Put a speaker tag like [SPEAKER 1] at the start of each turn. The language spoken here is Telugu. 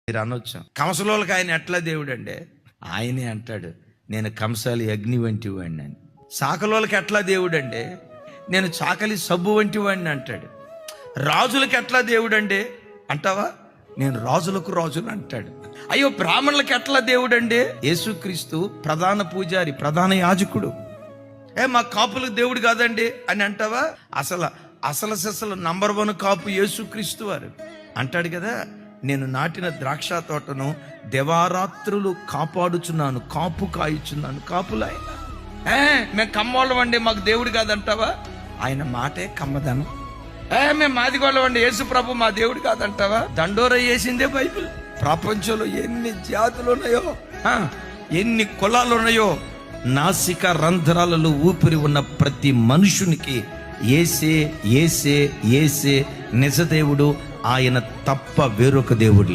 [SPEAKER 1] మీరు అనొచ్చు, కంసలోళ్ళకి ఆయన ఎట్లా దేవుడు అండి? ఆయనే అంటాడు, నేను కంసాలి అగ్ని వంటి వాడిని అని. చాకలోళ్ళకి ఎట్లా దేవుడు అండి? నేను చాకలి సబ్బు వంటి వాడిని అంటాడు. రాజులకి ఎట్లా దేవుడు అండి అంటావా? నేను రాజులకు రాజులు అంటాడు. అయ్యో, బ్రాహ్మణులకి ఎట్లా దేవుడు అండి? యేసుక్రీస్తు ప్రధాన పూజారి, ప్రధాన యాజకుడు. మా కాపులకు దేవుడు కాదండి అని అంటావా? అసలు నంబర్ 1 కాపు యేసుక్రీస్తు వారు అంటాడు కదా, నేను నాటిన ద్రాక్ష తోటను దివారాత్రులు కాపాడుచున్నాను, కాపు కాయుచున్నాను. కాపులు ఆయన. మేము కమ్మోళ్ళం అండి, మాకు దేవుడు కాదంటావా? ఆయన మాటే కమ్మదనం. మేము మాదిగోళ్ళం అండి, యేసు ప్రభు మా దేవుడు కాదంటావా? దండోర వేసిందే బైబిల్. ప్రపంచంలో ఎన్ని జాతులు ఉన్నాయో, ఎన్ని కులాలు ఉన్నాయో, నాసిక రంధ్రాలలో ఊపిరి ఉన్న ప్రతి మనుషునికి యేసే యేసే యేసే నిజదేవుడు. ఆయన తప్ప వేరొక దేవుడు లేడు.